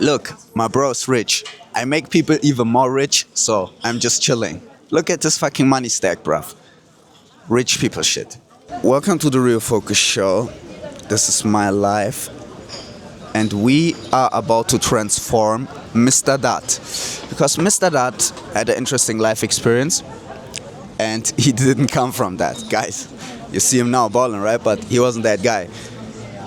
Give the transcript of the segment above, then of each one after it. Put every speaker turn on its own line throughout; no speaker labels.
Look, my bro's rich. I make people even more rich, so I'm just chilling. Look at this fucking money stack, bruv. Rich people shit. Welcome to the Real Focus Show. This is my life. And we are about to transform Mr. Dot. Because Mr. Dot had an interesting life experience. And he didn't come from that. Guys, you see him now balling, right? But he wasn't that guy.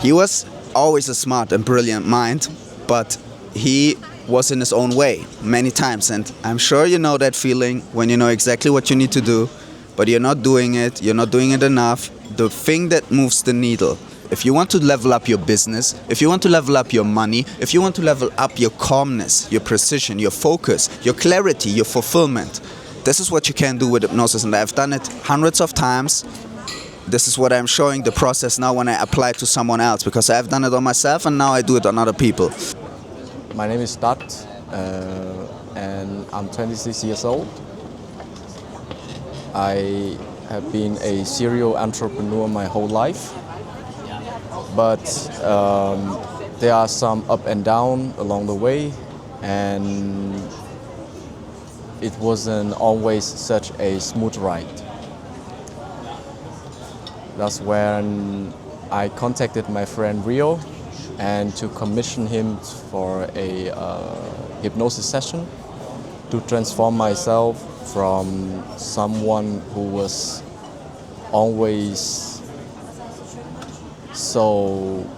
He was always a smart and brilliant mind. But he was in his own way many times. And I'm sure you know that feeling when you know exactly what you need to do. But you're not doing it. You're not doing it enough. The thing that moves the needle. If you want to level up your business, if you want to level up your money, if you want to level up your calmness, your precision, your focus, your clarity, your fulfillment, this is what you can do with hypnosis. And I've done it hundreds of times. This is what I'm showing the process now when I apply it to someone else, because I've done it on myself and now I do it on other people.
My name is Dot, and I'm 26 years old. I have been a serial entrepreneur my whole life, but there are some up and down along the way, and it wasn't always such a smooth ride. That's when I contacted my friend Rio and to commission him for a hypnosis session to transform myself from someone who was always so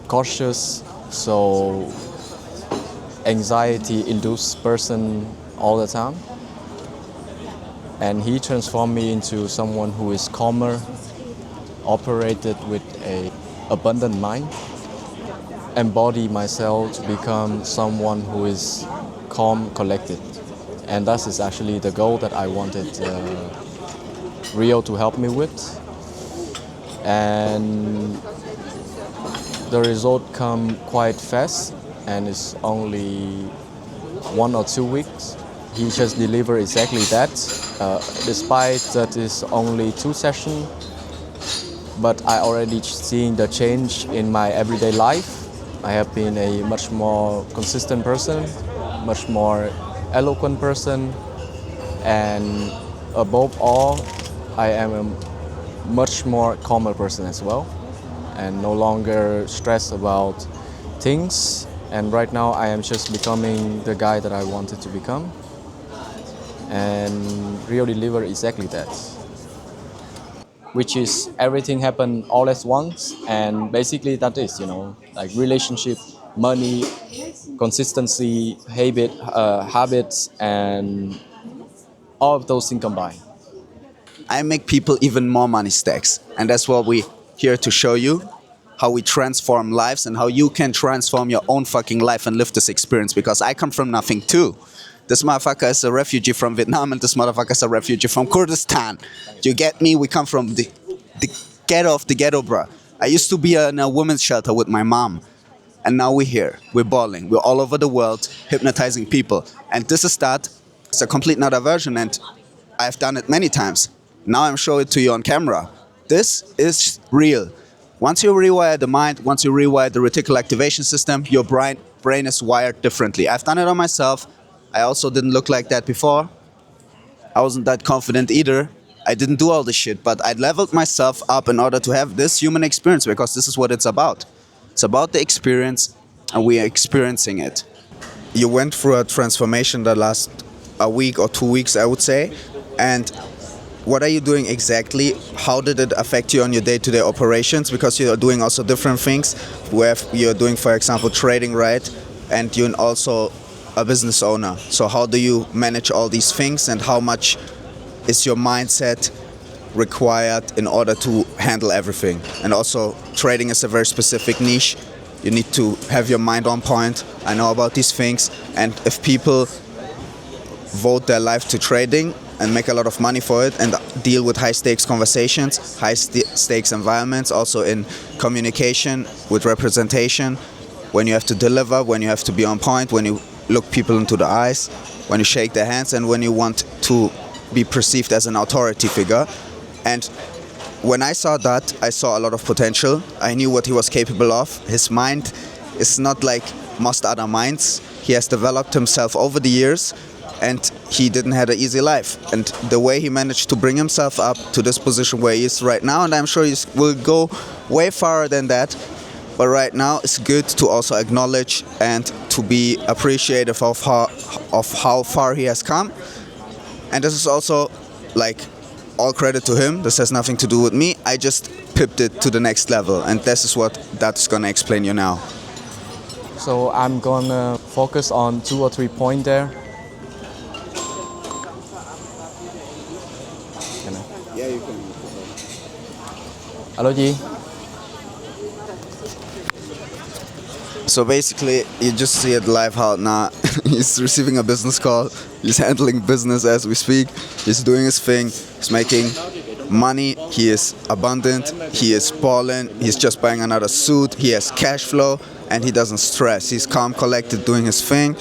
cautious, so anxiety-induced person all the time. And he transformed me into someone who is calmer, operated with an abundant mind, embody myself to become someone who is calm, collected. And that is actually the goal that I wanted Rio to help me with. And the result come quite fast, and it's only 1 or 2 weeks. He just delivered exactly that, despite that it's only 2 sessions. But I already seeing the change in my everyday life. I have been a much more consistent person, much more eloquent person, and above all, I am a much more calmer person as well, and no longer stressed about things. And right now I am just becoming the guy that I wanted to become. And Rio delivered exactly that, which is everything happened all at once. And basically that is, like relationship, money, consistency, habits, and all of those things combined.
I make people even more money stacks. And that's what we're here to show you. How we transform lives and how you can transform your own fucking life and live this experience. Because I come from nothing too. This motherfucker is a refugee from Vietnam and this motherfucker is a refugee from Kurdistan. You get me? We come from the ghetto of the ghetto, bruh. I used to be in a women's shelter with my mom. And now we're here. We're balling. We're all over the world hypnotizing people. And this is that. It's a complete another version, and I've done it many times. Now I'm showing it to you on camera. This is real. Once you rewire the mind, once you rewire the reticular activation system, your brain is wired differently. I've done it on myself. I also didn't look like that before. I wasn't that confident either. I didn't do all this shit, but I leveled myself up in order to have this human experience, because this is what it's about. It's about the experience, and we are experiencing it. You went through a transformation that lasts a week or 2 weeks, I would say. And what are you doing exactly? How did it affect you on your day-to-day operations? Because you're doing also different things, where you're doing, for example, trading, right? And you're also a business owner. So how do you manage all these things, and how much is your mindset required in order to handle everything? And also, trading is a very specific niche. You need to have your mind on point. I know about these things, and if people vote their life to trading and make a lot of money for it and deal with high stakes conversations, high stakes environments, also in communication with representation, when you have to deliver, when you have to be on point, when you look people into the eyes, when you shake their hands, and when you want to be perceived as an authority figure. And when I saw that, I saw a lot of potential. I knew what he was capable of. His mind is not like most other minds. He has developed himself over the years, and he didn't have an easy life. And the way he managed to bring himself up to this position where he is right now, and I'm sure he will go way farther than that, but right now it's good to also acknowledge and to be appreciative of how far he has come. And this is also like all credit to him. This has nothing to do with me. I just pipped it to the next level, and this is what that's gonna explain you now.
So I'm gonna focus on 2 or 3 points there.
Yeah, you can.
Alo Ji.
So basically, you just see it live how now he's receiving a business call. He's handling business as we speak. He's doing his thing. He's making money. He is abundant. He is balling. He's just buying another suit. He has cash flow, and he doesn't stress. He's calm, collected, doing his thing,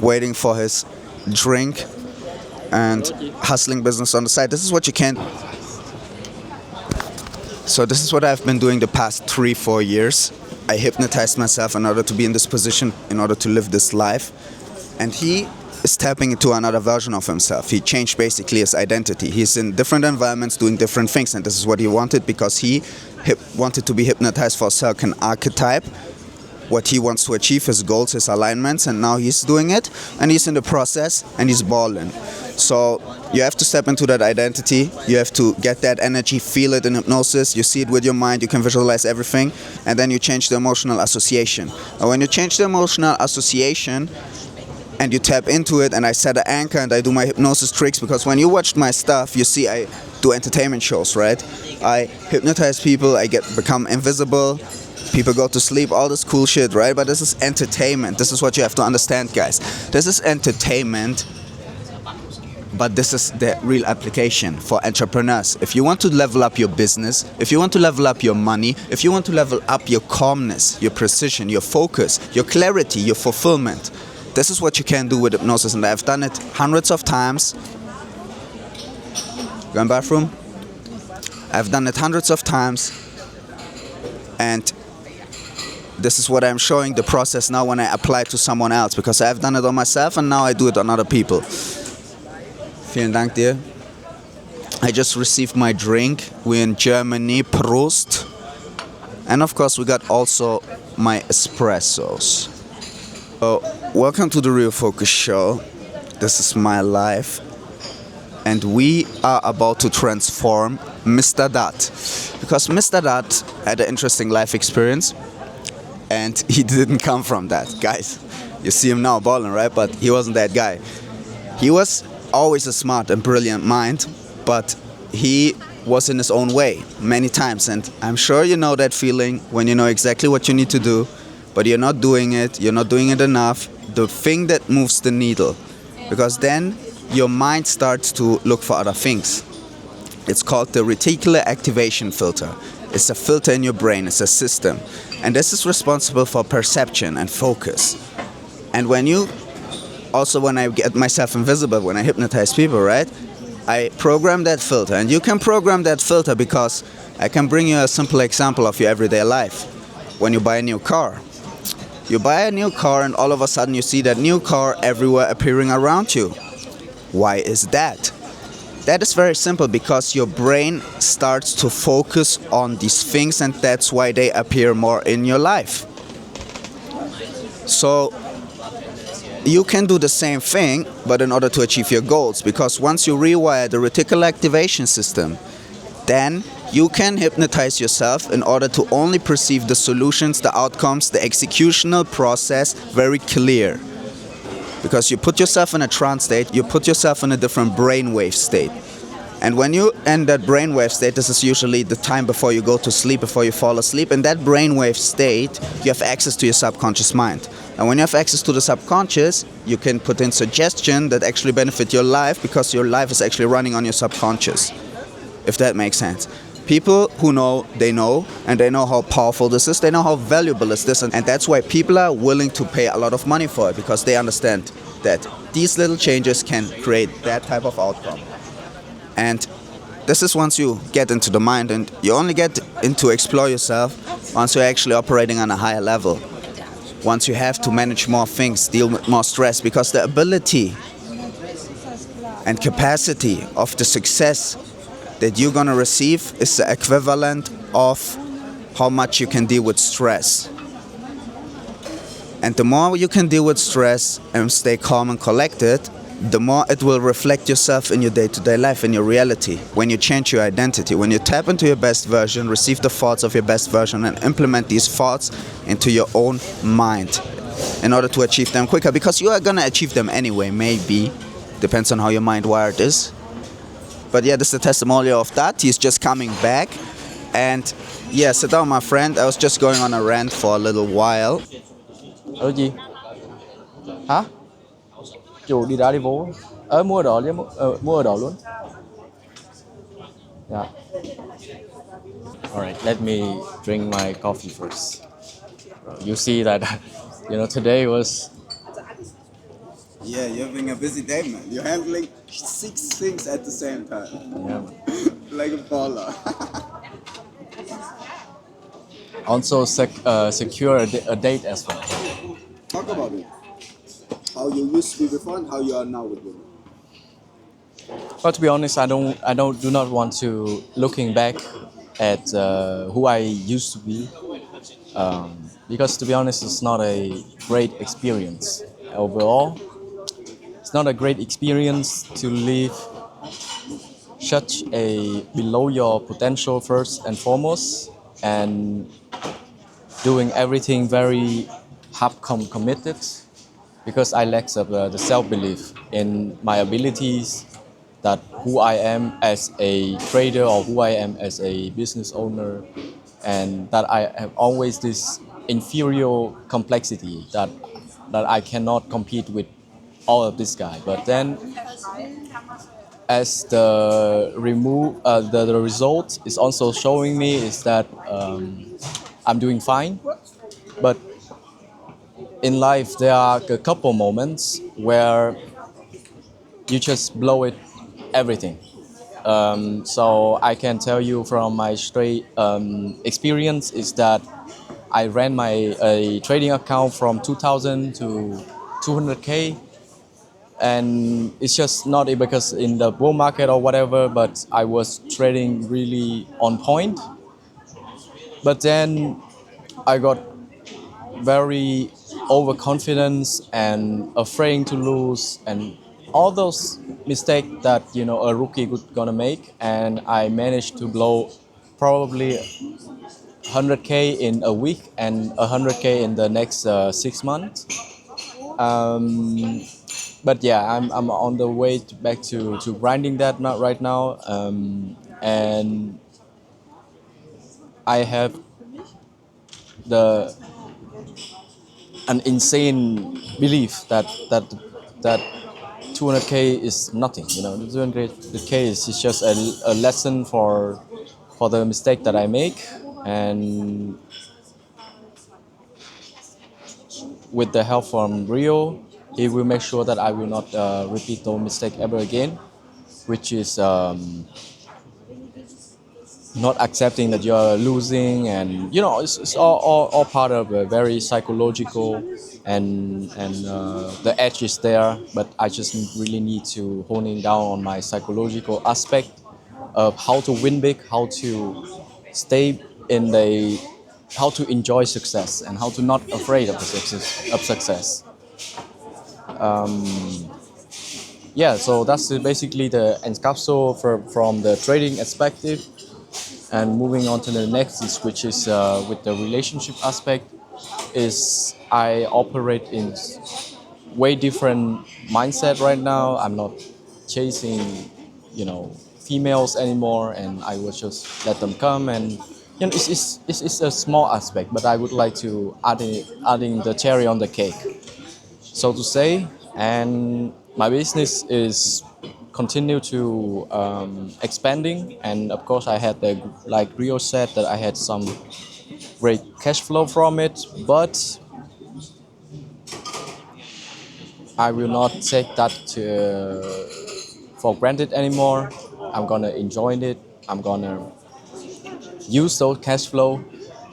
waiting for his drink, and hustling business on the side. This is what you can. So this is what I've been doing the past 3-4 years. I hypnotized myself in order to be in this position, in order to live this life. And he is tapping into another version of himself. He changed basically his identity. He's in different environments doing different things, and this is what he wanted because he wanted to be hypnotized for a certain archetype, what he wants to achieve, his goals, his alignments, and now he's doing it, and he's in the process, and he's balling. So you have to step into that identity. You have to get that energy, feel it in hypnosis. You see it with your mind. You can visualize everything, and then you change the emotional association. And when you change the emotional association and you tap into it, and I set an anchor and I do my hypnosis tricks, because when you watched my stuff, you see I do entertainment shows, right? I hypnotize people. I become invisible. People go to sleep, all this cool shit, right? But this is entertainment. This is what you have to understand, guys. This is entertainment. But this is the real application for entrepreneurs. If you want to level up your business, if you want to level up your money, if you want to level up your calmness, your precision, your focus, your clarity, your fulfillment, this is what you can do with hypnosis. And I've done it hundreds of times. Going bathroom? I've done it hundreds of times. And this is what I'm showing the process now when I apply it to someone else, because I've done it on myself and now I do it on other people. Vielen Dank dir. I just received my drink. We're in Germany, Prost. And of course we got also my espressos. So, welcome to the Real Focus Show. This is my life. And we are about to transform Mr. Dot. Because Mr. Dot had an interesting life experience. And he didn't come from that. Guys, you see him now balling, right? But he wasn't that guy. He was always a smart and brilliant mind, but he was in his own way many times. And I'm sure you know that feeling when you know exactly what you need to do, but you're not doing it enough. The thing that moves the needle. Because then your mind starts to look for other things. It's called the reticular activation filter. It's a filter in your brain, it's a system. And this is responsible for perception and focus. And when I get myself invisible, when I hypnotize people, right? I program that filter. And you can program that filter because I can bring you a simple example of your everyday life. When you buy a new car. You buy a new car and all of a sudden you see that new car everywhere appearing around you. Why is that? That is very simple, because your brain starts to focus on these things, and that's why they appear more in your life. So you can do the same thing, but in order to achieve your goals, because once you rewire the reticular activation system, then you can hypnotize yourself in order to only perceive the solutions, the outcomes, the executional process very clear. Because you put yourself in a trance state, you put yourself in a different brainwave state. And when you end that brainwave state, this is usually the time before you go to sleep, before you fall asleep. In that brainwave state, you have access to your subconscious mind. And when you have access to the subconscious, you can put in suggestions that actually benefit your life, because your life is actually running on your subconscious, if that makes sense. People who know, and they know how powerful this is, they know how valuable is this, and that's why people are willing to pay a lot of money for it, because they understand that these little changes can create that type of outcome. And this is once you get into the mind, and you only get into explore yourself once you're actually operating on a higher level. once you have to manage more things, deal with more stress, because the ability and capacity of the success that you're gonna receive is the equivalent of how much you can deal with stress. And the more you can deal with stress and stay calm and collected, the more it will reflect yourself in your day-to-day life, in your reality. When you change your identity, when you tap into your best version, receive the thoughts of your best version, and implement these thoughts into your own mind in order to achieve them quicker, because you are gonna achieve them anyway, maybe. Depends on how your mind wired is. But yeah, this is a testimonial of that. He's just coming back. And yeah, sit down, my friend. I was just going on a rant for a little while.
Ở gì? Hả? Chủ đi ra đi vô. Mua ở đó chứ, mua ở đó luôn. Yeah. All right, let me drink my coffee first. You see that, today was.
Yeah, you're having a busy day, man. You're handling 6 things at the same time.
Yeah.
Like a baller.
Also secure a date as well.
Talk about it. How you used to be before and how you are now with women.
But to be honest, I do not want to looking back at who I used to be, because to be honest, it's not a great experience overall. It's not a great experience to live such a below your potential first and foremost, and doing everything very committed, because I lack the self-belief in my abilities, that who I am as a trader or who I am as a business owner, and that I have always this inferior complexity that I cannot compete with all of this guy. But then, as the result is also showing me is that I'm doing fine, but in life there are a couple moments where you just blow it everything. So I can tell you from my straight experience is that I ran a trading account from 2,000 to 200K, and it's just not because in the bull market or whatever, but I was trading really on point. But then I got very overconfident and afraid to lose, and all those mistakes that a rookie could gonna make, and I managed to blow probably 100K in a week and 100K in the next 6 months. But yeah, I'm on the way back to grinding that not right now, and I have the an insane belief that 200K is nothing. 200K is just a lesson for the mistake that I make, and with the help from Rio, he will make sure that I will not repeat those mistakes ever again, which is not accepting that you're losing, and it's all part of a very psychological, and the edge is there, but I just really need to honing down on my psychological aspect of how to win big, how to stay in the how to enjoy success, and how to not afraid of the success. Yeah, so that's basically the encapsule from the trading perspective. And moving on to the next, which is with the relationship aspect, is I operate in way different mindset right now. I'm not chasing, females anymore, and I will just let them come. And it's a small aspect, but I would like to adding the cherry on the cake, so to say. And my business is continue to expanding, and of course I had like Rio said, that I had some great cash flow from it, but I will not take that for granted anymore. I'm gonna enjoy it. I'm gonna use those cash flow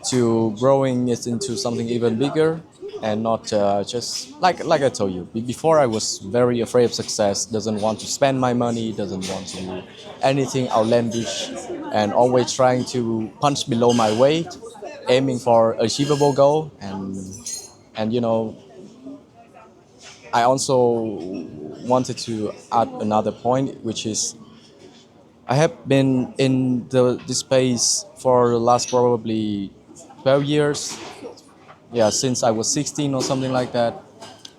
to growing it into something even bigger, and not just like I told you before. I was very afraid of success, doesn't want to spend my money, doesn't want to do anything outlandish, and always trying to punch below my weight, aiming for achievable goal. And I also wanted to add another point, which is I have been in this space for the last probably 12 years. Yeah, since I was 16 or something like that,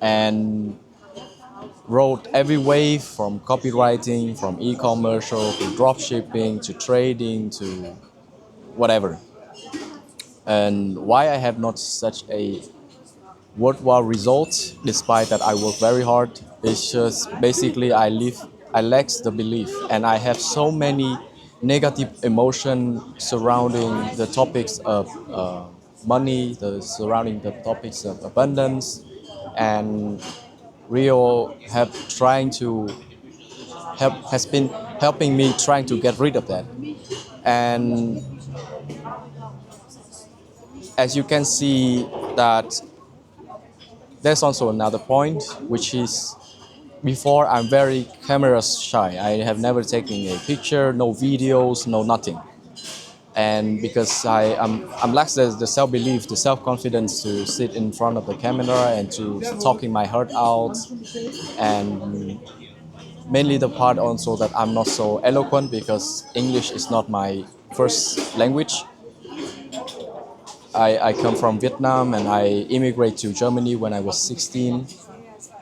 and wrote every wave from copywriting, from e-commercial to dropshipping to trading to whatever. And why I have not such a worthwhile results, despite that I work very hard, is just basically I lack the belief, and I have so many negative emotion surrounding the topics of money, surrounding the topics of abundance, and Rio have trying to help has been helping me trying to get rid of that. And as you can see that there's also another point, which is before I'm very camera shy. I have never taken a picture, no videos, no nothing. And because I'm lack the self-belief, the self-confidence to sit in front of the camera and to talking my heart out, and mainly the part also that I'm not so eloquent because English is not my first language. I come from Vietnam and I immigrated to Germany when I was 16,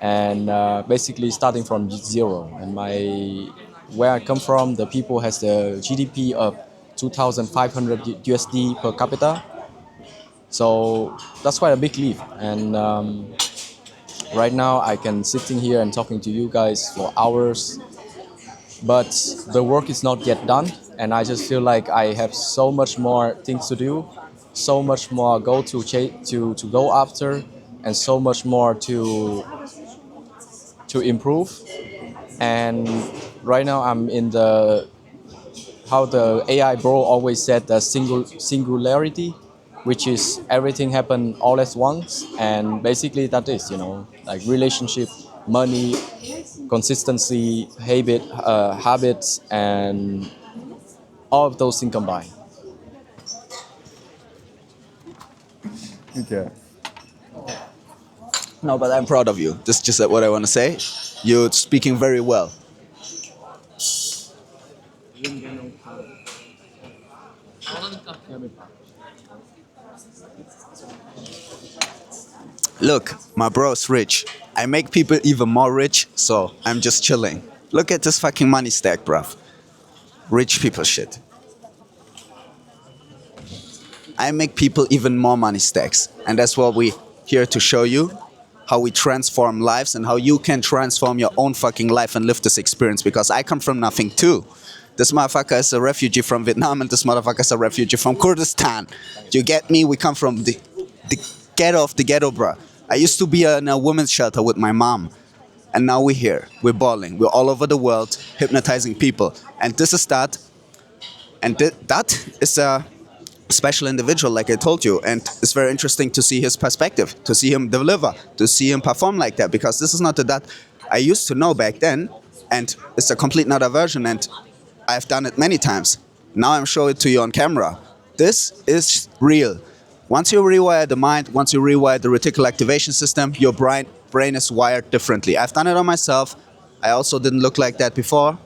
and basically starting from zero. And where I come from, the people has the GDP of 2,500 USD per capita. So that's quite a big leap. And right now I can sitting here and talking to you guys for hours, but the work is not yet done, and I just feel like I have so much more things to do, so much more goal to go after, and so much more to improve. And right now I'm in the how the AI bro always said, the singularity, which is everything happen all at once. And basically that is, like relationship, money, consistency, habits, and all of those things combined.
Okay. No, but I'm proud of you. This is just what I want to say. You're speaking very well. Look, my bro's rich. I make people even more rich, so I'm just chilling. Look at this fucking money stack, bruv. Rich people shit. I make people even more money stacks. And that's what we here to show you, how we transform lives and how you can transform your own fucking life and live this experience, because I come from nothing too. This motherfucker is a refugee from Vietnam and this motherfucker is a refugee from Kurdistan. You get me? We come from the ghetto of the ghetto, bruh. I used to be in a women's shelter with my mom. And now we're here. We're balling. We're all over the world hypnotizing people. And this is that. And that is a special individual, like I told you. And it's very interesting to see his perspective, to see him deliver, to see him perform like that. Because this is not the that I used to know back then. And it's a complete another version. And I've done it many times. Now I'm showing it to you on camera. This is real. Once you rewire the mind, once you rewire the reticular activation system, your brain is wired differently. I've done it on myself. I also didn't look like that before.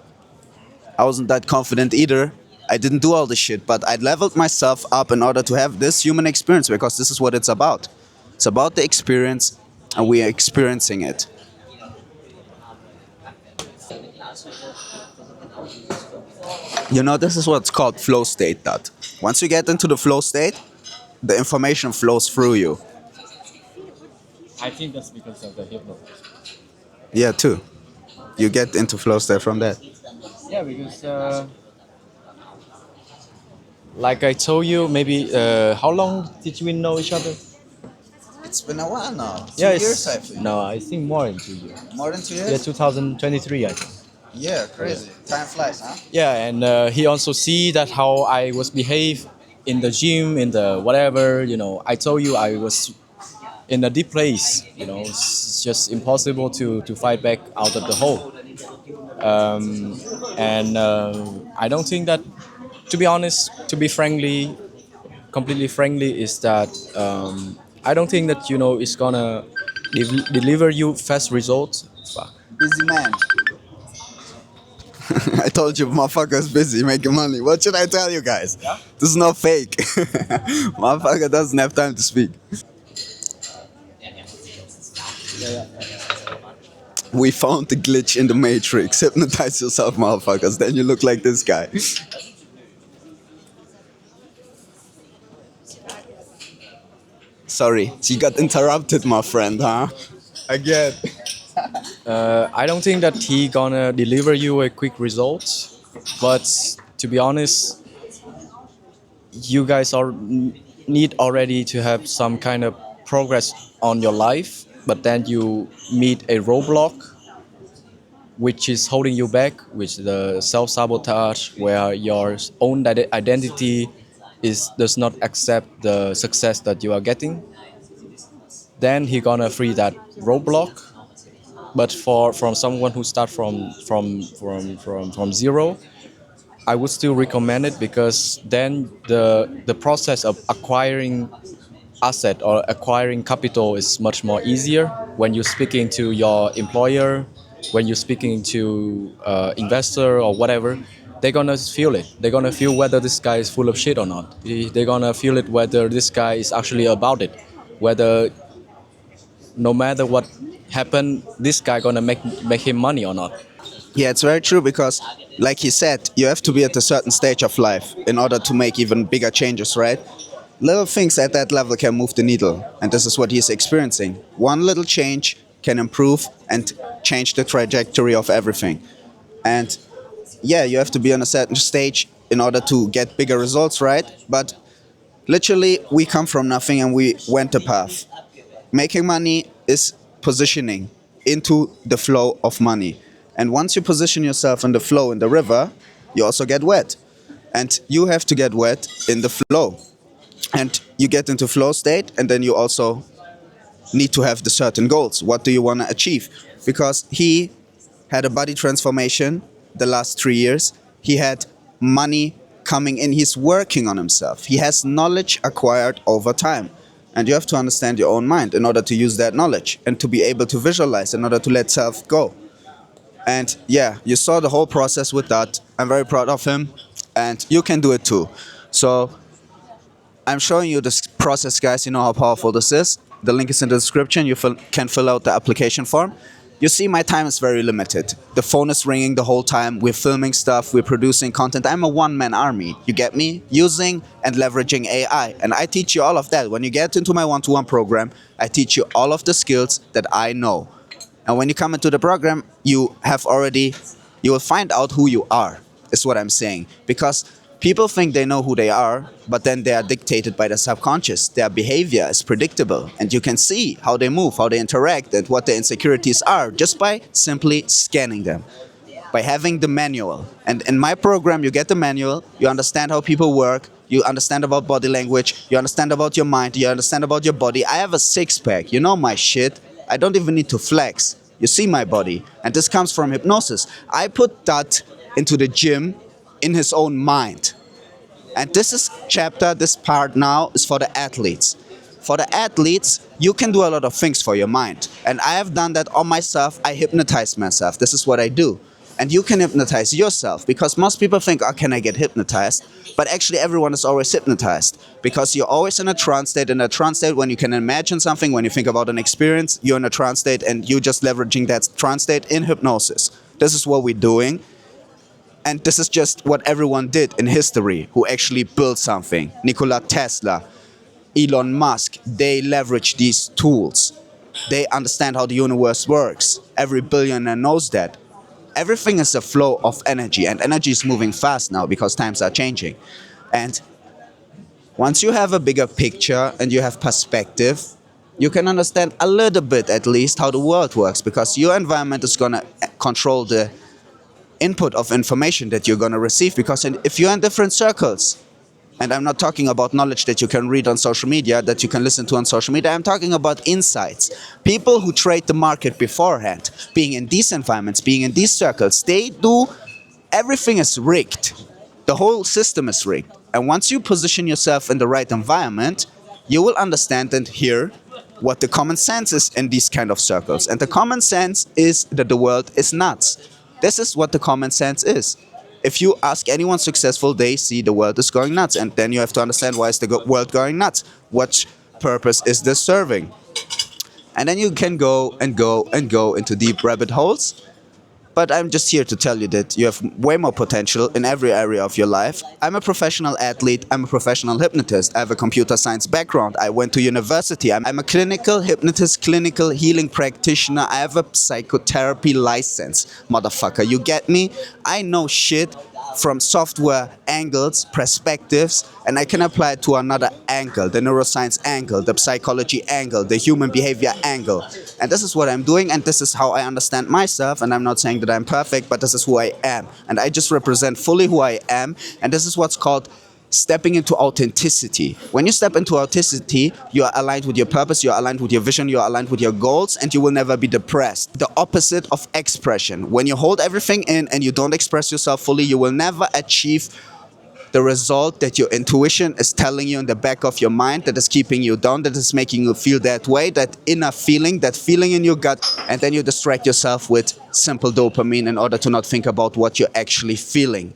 I wasn't that confident either. I didn't do all this shit, but I leveled myself up in order to have this human experience, because this is what it's about. It's about the experience, and we are experiencing it. This is what's called flow state. That once you get into the flow state, the information flows through you.
I think that's because of the hypnosis.
Yeah, too. You get into flow state from that.
Yeah, because like I told you, maybe how long did we know each other?
It's been a while now.
Yeah,
2 years, I think.
No, I think more than 2 years.
More than 2 years?
Yeah, 2023, I think.
Yeah, crazy. Time flies, huh?
Yeah, and he also see that how I was behave in the gym, in the whatever. I told you I was in a deep place. You know, it's just impossible to fight back out of the hole. And I don't think that, to be honest, to be frankly, completely frankly, is that I don't think that it's gonna deliver you fast results. Fuck.
Busy man. I told you, motherfucker's busy making money. What should I tell you guys?
Yeah?
This is not fake. Motherfucker doesn't have time to speak. We found the glitch in the matrix. Hypnotize yourself, motherfuckers. Then you look like this guy. Sorry, you got interrupted, my friend, huh? Again.
I don't think that he gonna deliver you a quick result, but to be honest, you guys are need already to have some kind of progress on your life, but then you meet a roadblock which is holding you back, which the self-sabotage, where your own identity does not accept the success that you are getting. Then he gonna free that roadblock. But from someone who start from zero, I would still recommend it, because then the process of acquiring asset or acquiring capital is much more easier when you're speaking to your employer, when you're speaking to investor or whatever. They're gonna feel it. They're gonna feel whether this guy is full of shit or not. They're gonna feel it whether this guy is actually about it, whether no matter what happened, this guy gonna make him money or not.
Yeah, it's very true because, like he said, you have to be at a certain stage of life in order to make even bigger changes, right? Little things at that level can move the needle, and this is what he's experiencing. One little change can improve and change the trajectory of everything. And yeah, you have to be on a certain stage in order to get bigger results, right? But literally, we come from nothing and we went a path. Making money is positioning into the flow of money. And once you position yourself in the flow in the river, you also get wet. And you have to get wet in the flow. And you get into flow state, and then you also need to have the certain goals. What do you want to achieve? Because he had a body transformation the last 3 years. He had money coming in. He's working on himself. He has knowledge acquired over time. And you have to understand your own mind in order to use that knowledge and to be able to visualize in order to let self go. And yeah, you saw the whole process with that. I'm very proud of him, and you can do it too. So I'm showing you this process, guys. You know how powerful this is. The link is in the description. You can fill out the application form. You see, my time is very limited. The phone is ringing the whole time. We're filming stuff. We're producing content. I'm a one-man army. You get me? Using and leveraging AI. And I teach you all of that. When you get into my one-to-one program, I teach you all of the skills that I know. And when you come into the program, you will find out who you are, is what I'm saying. Because people think they know who they are, but then they are dictated by the subconscious. Their behavior is predictable, and you can see how they move, how they interact, and what their insecurities are just by simply scanning them, by having the manual. And in my program, you get the manual, you understand how people work, you understand about body language, you understand about your mind, you understand about your body. I have a six-pack, you know my shit. I don't even need to flex. You see my body. And this comes from hypnosis. I put that into the gym in his own mind. And this part now is for the athletes. For the athletes, you can do a lot of things for your mind. And I have done that on myself. I hypnotize myself. This is what I do. And you can hypnotize yourself, because most people think, oh, can I get hypnotized? But actually everyone is always hypnotized, because you're always in a trance state. In a trance state, when you can imagine something, when you think about an experience, you're in a trance state, and you're just leveraging that trance state in hypnosis. This is what we're doing. And this is just what everyone did in history who actually built something. Nikola Tesla, Elon Musk, they leverage these tools. They understand how the universe works. Every billionaire knows that. Everything is a flow of energy, and energy is moving fast now because times are changing. And once you have a bigger picture and you have perspective, you can understand a little bit at least how the world works, because your environment is going to control the input of information that you're going to receive. Because if you're in different circles, And I'm not talking about knowledge that you can read on social media, that you can listen to on social media. I'm talking about insights. People who trade the market beforehand, being in these environments, being in these circles, they do, everything is rigged. The whole system is rigged. And once you position yourself in the right environment, you will understand and hear what the common sense is in these kind of circles. And the common sense is that the world is nuts. This is what the common sense is. If you ask anyone successful, they see the world is going nuts. And then you have to understand, why is the world going nuts? What purpose is this serving? And then you can go and go and go into deep rabbit holes. But I'm just here to tell you that you have way more potential in every area of your life. I'm a professional athlete. I'm a professional hypnotist. I have a computer science background. I went to university. I'm a clinical hypnotist, clinical healing practitioner. I have a psychotherapy license. Motherfucker, you get me? I know shit from software angles, perspectives, and I can apply it to another angle, the neuroscience angle, the psychology angle, the human behavior angle. And this is what I'm doing, and this is how I understand myself. And I'm not saying that I'm perfect, but this is who I am. And I just represent fully who I am, and this is what's called stepping into authenticity. When you step into authenticity, you are aligned with your purpose, you are aligned with your vision, you are aligned with your goals, and you will never be depressed. The opposite of expression. When you hold everything in and you don't express yourself fully, you will never achieve the result that your intuition is telling you in the back of your mind, that is keeping you down, that is making you feel that way, that inner feeling, that feeling in your gut, and then you distract yourself with simple dopamine in order to not think about what you're actually feeling.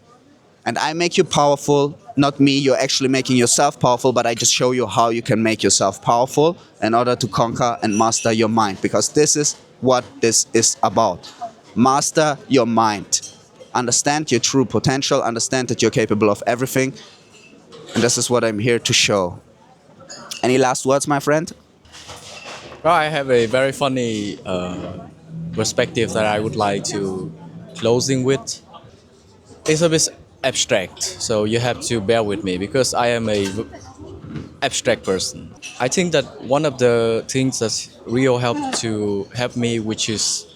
And I make you powerful, not me, you're actually making yourself powerful, but I just show you how you can make yourself powerful in order to conquer and master your mind, because this is what this is about. Master your mind. Understand your true potential, understand that you're capable of everything, and this is what I'm here to show. Any last words, my friend?
Well, I have a very funny perspective that I would like to closing with. It's a bit abstract, so you have to bear with me because I am a abstract person. I think that one of the things that Rio help me, which is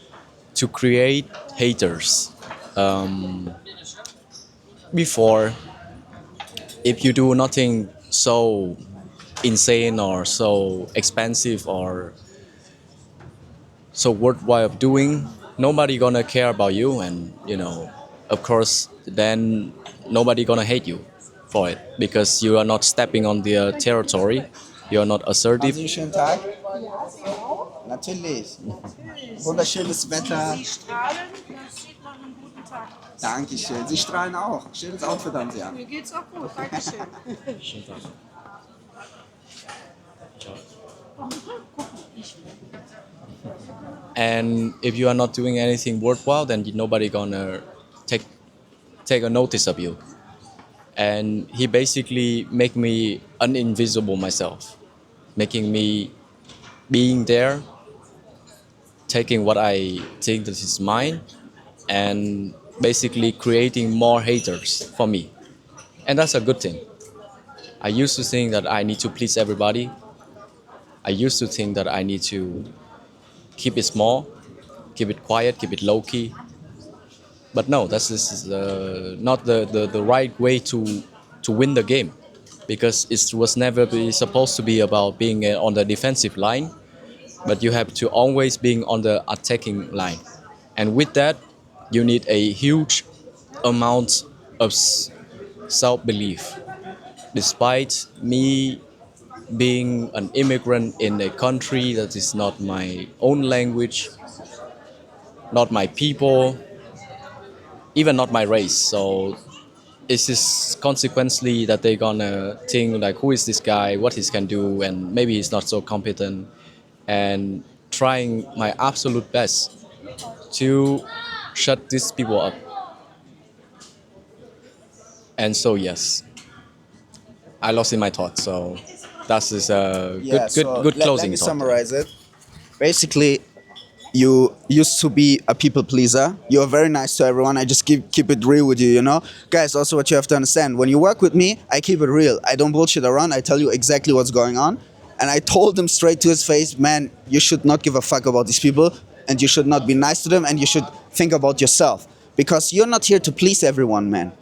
to create haters. Before, if you do nothing so insane or so expensive or so worthwhile of doing, nobody gonna care about you, and of course, then nobody gonna hate you for it because you are not stepping on their territory, you are not assertive.
Haben Sie einen schönen Tag? Natürlich. Wunderschönes Wetter.
Sie strahlen, das sieht man einen guten Tag aus.
Dankeschön. Sie strahlen auch. Schönes Outfit haben Sie an.
Mir geht's auch gut, Dankeschön.
And if you are not doing anything worthwhile, then nobody gonna take a notice of you. And he basically make me uninvisible myself, making me being there, taking what I think that is mine, and basically creating more haters for me. And that's a good thing. I used to think that I need to please everybody. I used to think that I need to keep it small, keep it quiet, keep it low-key. But no, this is not the right way to win the game, because it was never supposed to be about being on the defensive line, but you have to always being on the attacking line. And with that, you need a huge amount of self-belief. Despite me being an immigrant in a country that is not my own language, not my people, even not my race. So it's just consequently that they're gonna think like, who is this guy, what he can do, and maybe he's not so competent, and trying my absolute best to shut these people up. And so yes, I lost in my thoughts, so that is a good closing
let me
thought.
summarize it. Basically, you used to be a people pleaser. You're very nice to everyone. I just keep it real with you, Guys, also what you have to understand, when you work with me, I keep it real. I don't bullshit around. I tell you exactly what's going on. And I told him straight to his face, man, you should not give a fuck about these people, and you should not be nice to them, and you should think about yourself. Because you're not here to please everyone, man.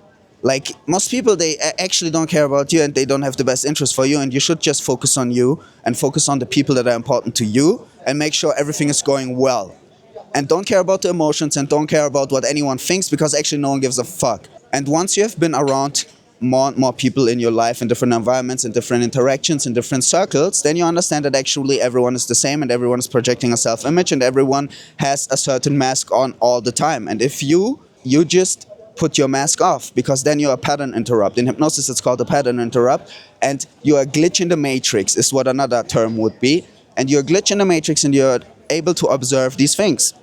Like most people, they actually don't care about you and they don't have the best interest for you, and you should just focus on you and focus on the people that are important to you and make sure everything is going well. And don't care about the emotions and don't care about what anyone thinks, because actually no one gives a fuck. And once you have been around more and more people in your life in different environments, in different interactions, in different circles, then you understand that actually everyone is the same and everyone is projecting a self-image and everyone has a certain mask on all the time. And if you just put your mask off, because then you're a pattern interrupt. In hypnosis, it's called a pattern interrupt, and you're a glitch in the matrix is what another term would be. And you're a glitch in the matrix and you're able to observe these things.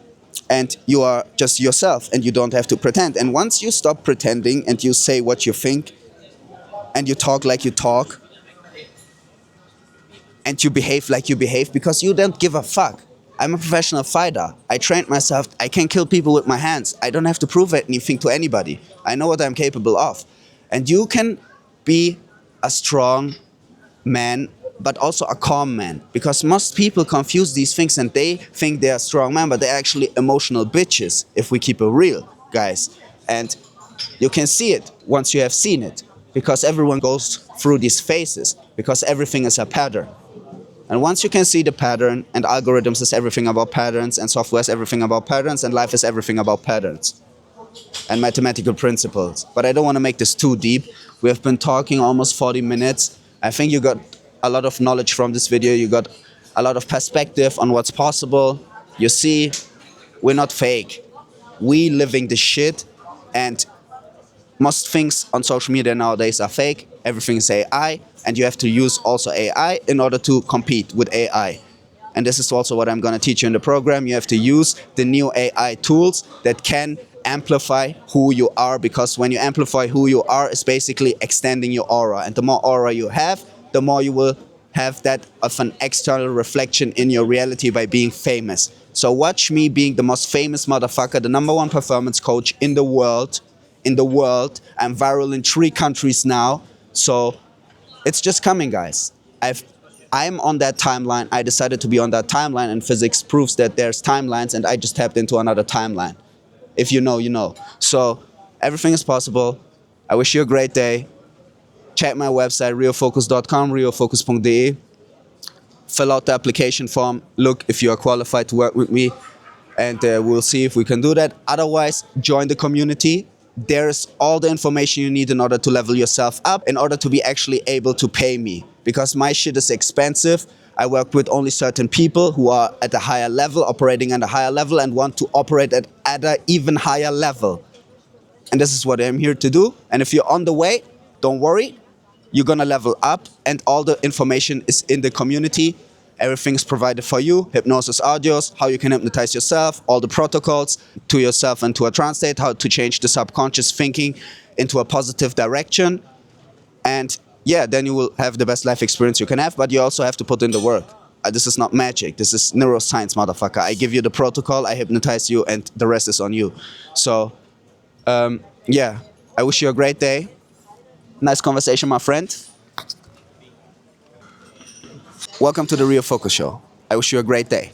And you are just yourself and you don't have to pretend. And once you stop pretending and you say what you think and you talk like you talk and you behave like you behave, because you don't give a fuck. I'm a professional fighter. I trained myself. I can kill people with my hands. I don't have to prove anything to anybody. I know what I'm capable of. And you can be a strong man, but also a calm man. Because most people confuse these things and they think they're strong men, but they're actually emotional bitches, if we keep it real, guys. And you can see it once you have seen it. Because everyone goes through these phases. Because everything is a pattern. And once you can see the pattern, and algorithms is everything about patterns, and software is everything about patterns, and life is everything about patterns and mathematical principles. But I don't want to make this too deep. We have been talking almost 40 minutes. I think you got a lot of knowledge from this video. You got a lot of perspective on what's possible. You see, we're not fake. We living the shit, and most things on social media nowadays are fake. Everything is AI, and you have to use also AI in order to compete with AI. And this is also what I'm going to teach you in the program. You have to use the new AI tools that can amplify who you are, because when you amplify who you are, it's basically extending your aura. And the more aura you have, the more you will have that of an external reflection in your reality by being famous. So watch me being the most famous motherfucker, the #1 performance coach in the world. I'm viral in 3 countries now. So it's just coming, guys. I'm on that timeline. I decided to be on that timeline, and physics proves that there's timelines, and I just tapped into another timeline. If you know, you know. So everything is possible. I wish you a great day. Check my website, realfocus.com, realfocus.de. Fill out the application form. Look if you are qualified to work with me, and we'll see if we can do that. Otherwise, join the community. There's all the information you need in order to level yourself up, in order to be actually able to pay me. Because my shit is expensive. I work with only certain people who are at a higher level, operating at a higher level, and want to operate at an even higher level. And this is what I'm here to do. And if you're on the way, don't worry. You're gonna level up, and all the information is in the community. Everything is provided for you. Hypnosis audios, how you can hypnotize yourself, all the protocols to yourself and to a trance state, how to change the subconscious thinking into a positive direction. And yeah, then you will have the best life experience you can have, but you also have to put in the work. This is not magic. This is neuroscience, motherfucker. I give you the protocol, I hypnotize you, and the rest is on you. So, yeah, I wish you a great day. Nice conversation, my friend. Welcome to the Real Focus Show. I wish you a great day.